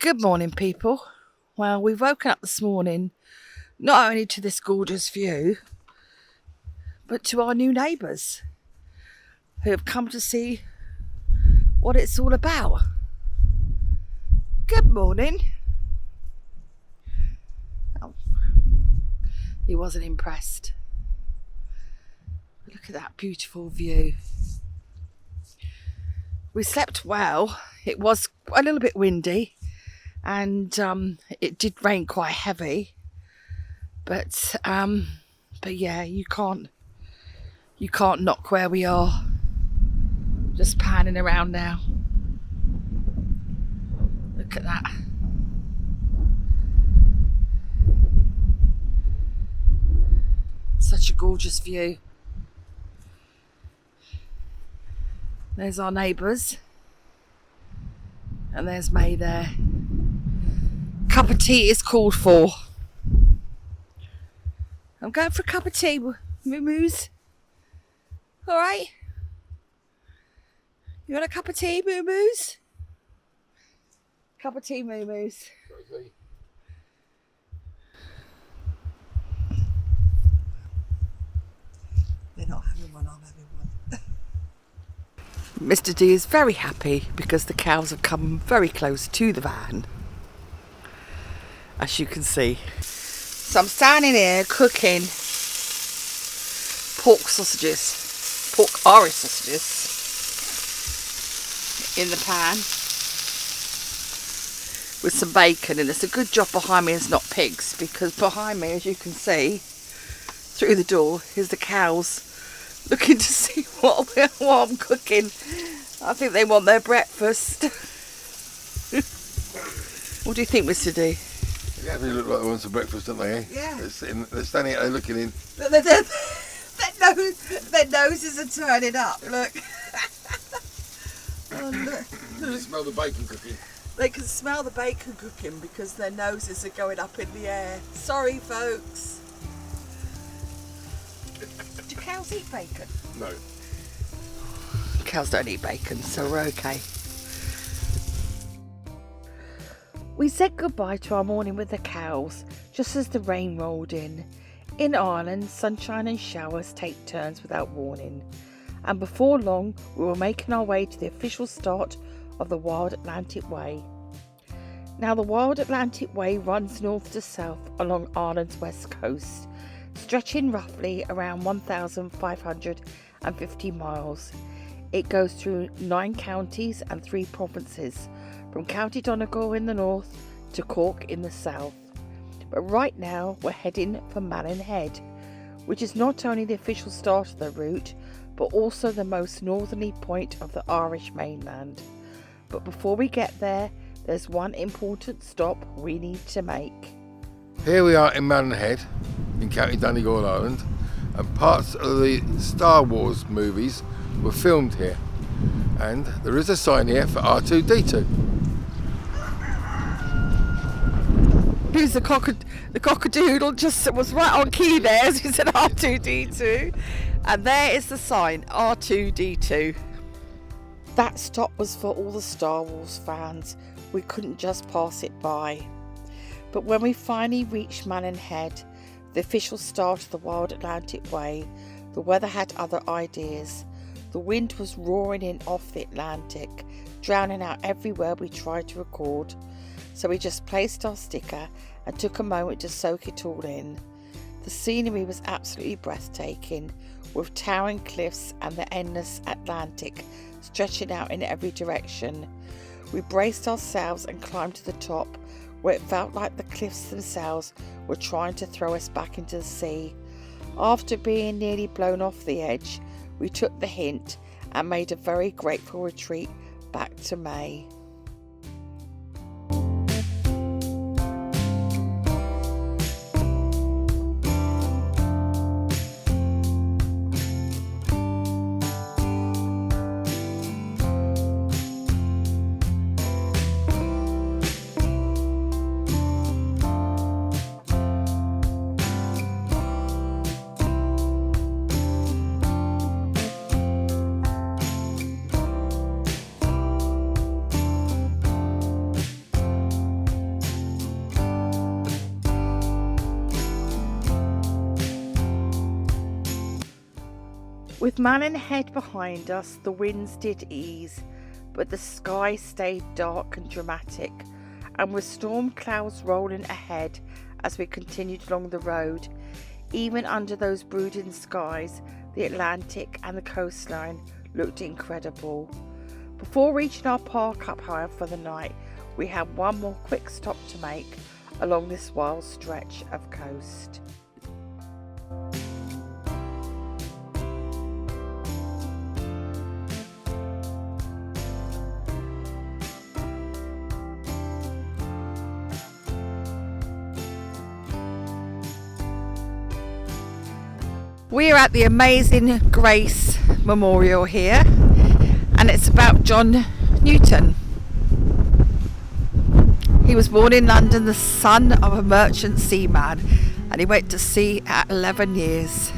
Good morning, people. Well, we've woken up this morning not only to this gorgeous view, but to our new neighbours who have come to see what it's all about. Good morning. Oh, he wasn't impressed. Look at that beautiful view. We slept well. It was a little bit windy and it did rain quite heavy. But yeah, you can't knock where we are. Just panning around now. Look at that. Such a gorgeous view. There's our neighbours. And there's May there. Cup of tea is called for. I'm going for a cup of tea, Moo-Moos. Alright? You want a cup of tea, Moo-Moos? Cup of tea, Moo-Moos. They're not having one, I'm having one. Mr. D is very happy because the cows have come very close to the van, as you can see. So I'm standing here cooking pork Irish sausages in the pan with some bacon, and it's a good job behind me it's not pigs, because behind me, as you can see through the door, is the cows looking to see what I'm cooking. I think they want their breakfast. What do you think, Mr. D? Yeah, they look like they want some breakfast, don't they? Eh? Yeah. They're standing out there looking in. Their noses are turning up, look. Oh, look. You can smell the bacon cooking. They can smell the bacon cooking because their noses are going up in the air. Sorry, folks. Do cows eat bacon? No. Cows don't eat bacon, so we're okay. We said goodbye to our morning with the cows just as the rain rolled in. In Ireland, sunshine and showers take turns without warning, and before long we were making our way to the official start of the Wild Atlantic Way. Now, the Wild Atlantic Way runs north to south along Ireland's west coast, stretching roughly around 1,550 miles. It goes through 9 counties and 3 provinces, from County Donegal in the north to Cork in the south. But right now we're heading for Malin Head, which is not only the official start of the route, but also the most northerly point of the Irish mainland. But before we get there, there's one important stop we need to make. Here we are in Malin Head, in County Donegal, Ireland, and parts of the Star Wars movies were filmed here. And there is a sign here for R2-D2. Who's the cockadoodle just was right on key there as you said R2D2, and there is the sign R2D2. That stop was for all the Star Wars fans. We couldn't just pass it by. But when we finally reached Malin Head, the official start of the Wild Atlantic Way, the weather had other ideas. The wind was roaring in off the Atlantic, drowning out everywhere we tried to record. So we just placed our sticker and took a moment to soak it all in. The scenery was absolutely breathtaking, with towering cliffs and the endless Atlantic stretching out in every direction. We braced ourselves and climbed to the top, where it felt like the cliffs themselves were trying to throw us back into the sea. After being nearly blown off the edge, we took the hint and made a very grateful retreat back to May. With Malin Head behind us, the winds did ease, but the sky stayed dark and dramatic, and with storm clouds rolling ahead as we continued along the road, even under those brooding skies, the Atlantic and the coastline looked incredible. Before reaching our park up, however, for the night, we had one more quick stop to make along this wild stretch of coast. We are at the Amazing Grace Memorial here, and it's about John Newton. He was born in London, the son of a merchant seaman, and he went to sea at 11 years.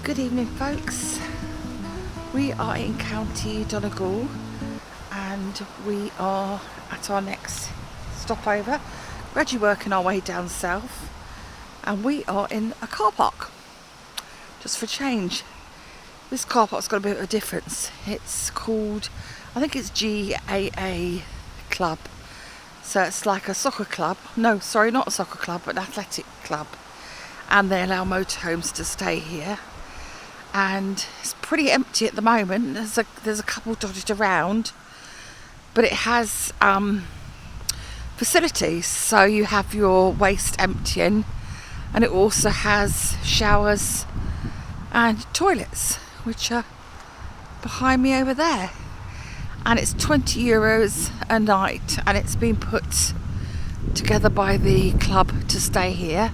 Good evening, folks. We are in County Donegal and we are at our next stopover, gradually working our way down south, and we are in a car park just for change. This car park's got a bit of a difference. It's called, I think it's G&A Club, so it's like a soccer club. No, sorry, not a soccer club, but an athletic club, and they allow motorhomes to stay here. And it's pretty empty at the moment. There's a couple dotted around, but it has facilities, so you have your waste emptying, and it also has showers and toilets, which are behind me over there. And it's €20 a night, and it's been put together by the club to stay here.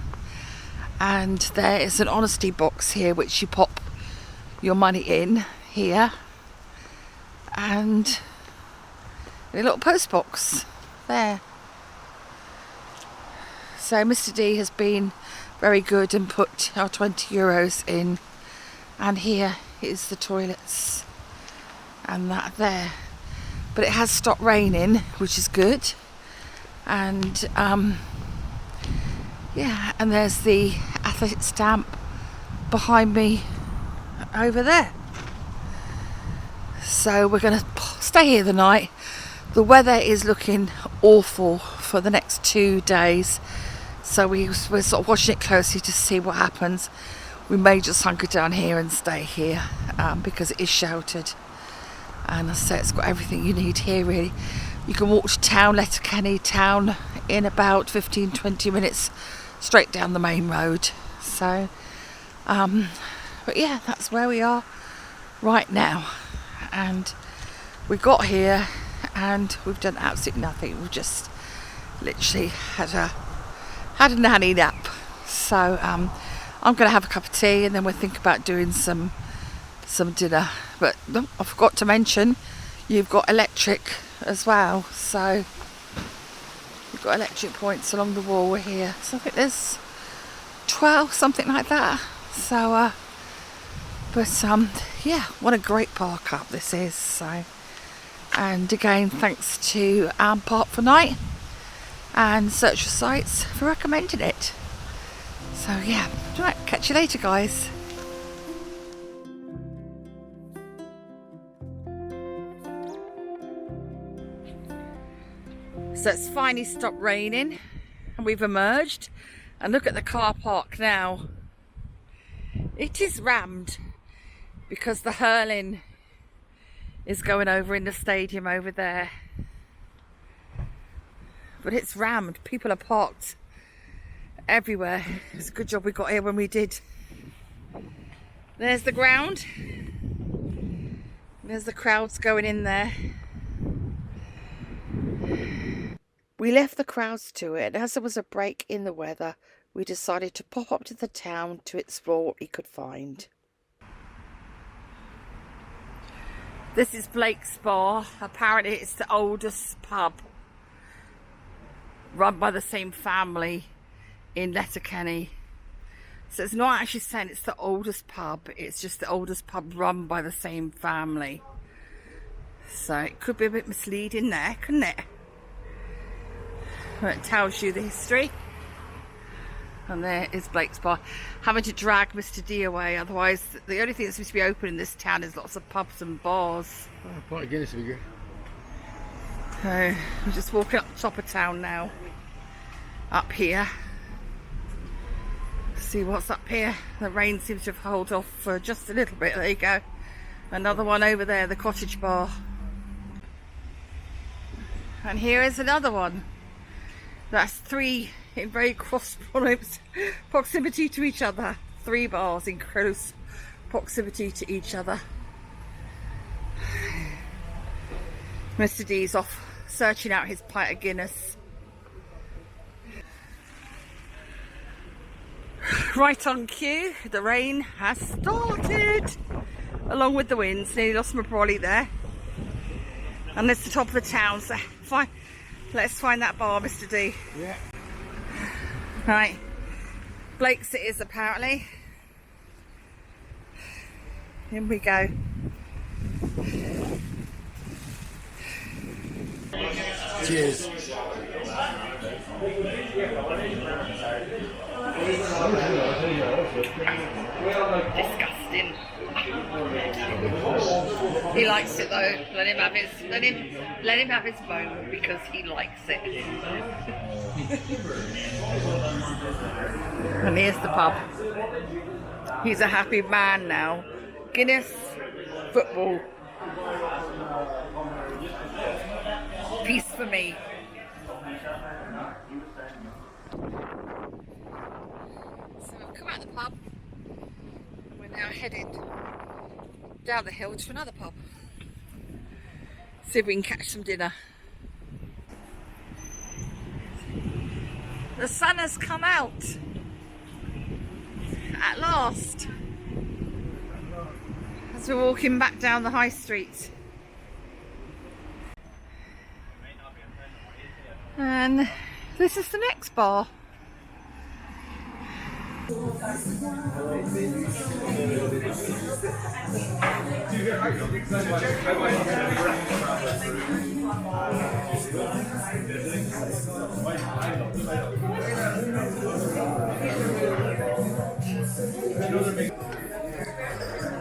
And there is an honesty box here which you pop your money in here, and a little post box there. So Mr. D has been very good and put our €20 in, and here is the toilets and that there. But it has stopped raining, which is good. And yeah, and there's the athletic stamp behind me over there. So we're going to stay here the night. The weather is looking awful for the next 2 days, so we're sort of watching it closely to see what happens. We may just hunker down here and stay here because it is sheltered, and I say it's got everything you need here really. You can walk to town, Letterkenny town, in about 15-20 minutes straight down the main road. So but yeah, that's where we are right now. And we got here and we've done absolutely nothing. We've just literally had a nanny nap. So I'm going to have a cup of tea and then we'll think about doing some dinner. But I forgot to mention, you've got electric as well. So you've got electric points along the wall here. So I think there's 12, something like that. So but yeah, what a great park up this is. So, and again, thanks to Park for Night and Search for Sights for recommending it. So yeah, right, catch you later, guys. So it's finally stopped raining and we've emerged, and look at the car park now. It is rammed because the hurling is going over in the stadium over there. But it's rammed. People are parked everywhere. It's a good job we got here when we did. There's the ground. There's the crowds going in there. We left the crowds to it, and as there was a break in the weather, we decided to pop up to the town to explore what we could find. This is Blake's Bar. Apparently it's the oldest pub run by the same family in Letterkenny. So it's not actually saying it's the oldest pub, it's just the oldest pub run by the same family. So it could be a bit misleading there, couldn't it? But it tells you the history. And there is Blake's Bar. Having to drag Mr. D away, otherwise the only thing that seems to be open in this town is lots of pubs and bars. Oh, quite a Guinness would be good. So we're just walking up the top of town now. Up here. See what's up here. The rain seems to have held off for just a little bit. There you go. Another one over there, the cottage bar. And here is another one. That's 3 in very close proximity to each other. 3 bars in close proximity to each other. Mr. D's off searching out his pint of Guinness. Right on cue, the rain has started, along with the winds. Nearly lost my brolly there. And it's the top of the town, so fine. Let's find that bar, Mr. D. Yeah. Right, Blake's it is apparently. In we go. Cheers. Disgusting. He likes it though. Let him have his moment because he likes it. And here's the pub. He's a happy man now. Guinness, football. Peace for me. So we've come out of the pub. We're now heading down the hill to another pub. See if we can catch some dinner. The sun has come out at last as we're walking back down the high street. And this is the next bar.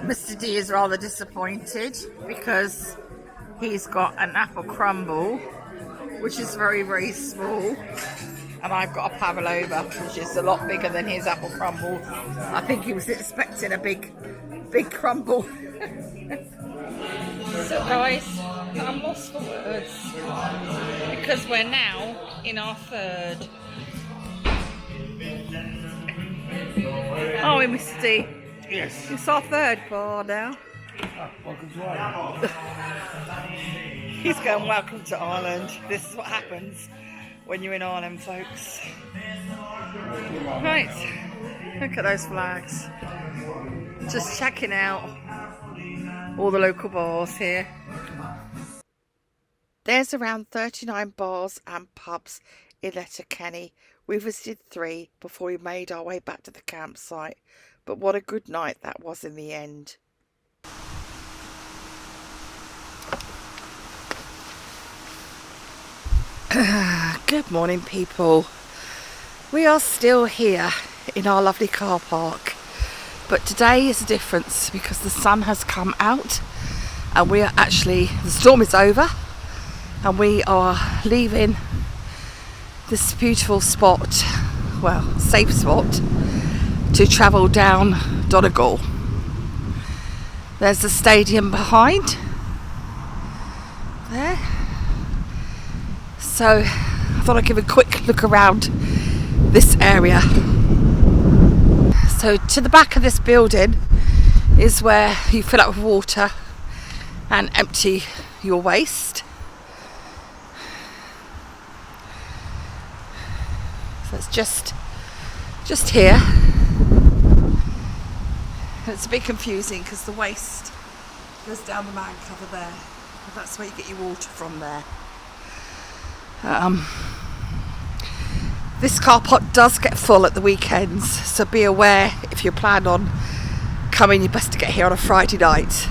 Mr. D is rather disappointed because he's got an apple crumble, which is very, very small, and I've got a pavlova, which is a lot bigger than his apple crumble. I think he was expecting a big crumble. So guys, I'm lost for words because we're now in our third. Oh, we Mr. D. Yes. It's our third bar now. Welcome to Ireland. He's going, welcome to Ireland. This is what happens when you're in Ireland, folks. Right, look at those flags. Just checking out all the local bars here. There's around 39 bars and pubs in Letterkenny. We visited 3 before we made our way back to the campsite. But what a good night that was in the end. Good morning, people. We are still here in our lovely car park, but today is a difference because the sun has come out and we are actually, the storm is over and we are leaving this beautiful spot, well, safe spot, to travel down Donegal. There's the stadium behind there. So I thought I'd give a quick look around this area. So to the back of this building is where you fill up with water and empty your waste. So it's just here. It's a bit confusing because the waste goes down the man cover there. That's where you get your water from there. This car park does get full at the weekends, so be aware if you plan on coming, you best to get here on a Friday night.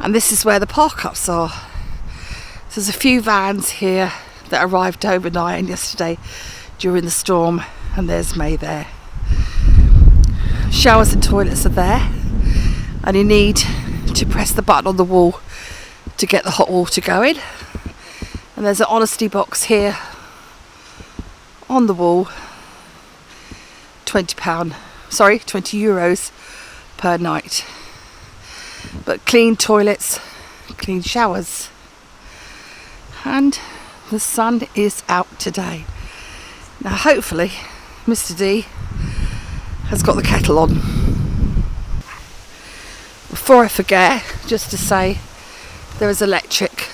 And this is where the park-ups are. So there's a few vans here that arrived overnight and yesterday during the storm, and there's May there. Showers and toilets are there, and you need to press the button on the wall to get the hot water going. And there's an honesty box here on the wall, €20 per night. But clean toilets, clean showers. And the sun is out today. Now hopefully Mr. D has got the kettle on. Before I forget, just to say there is electric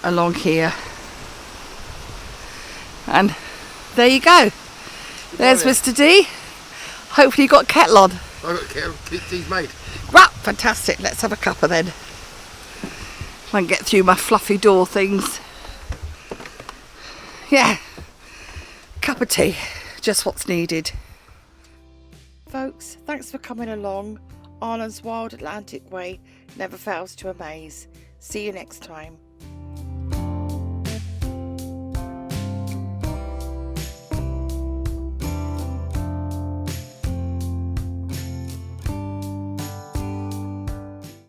along here. And there you go. There's Mr. D. Hopefully you got a kettle on. I've got a kettle, tea's made. Right, fantastic. Let's have a cuppa then. I can get through my fluffy door things. Yeah, cup of tea, just what's needed. Folks, thanks for coming along. Ireland's Wild Atlantic Way never fails to amaze. See you next time.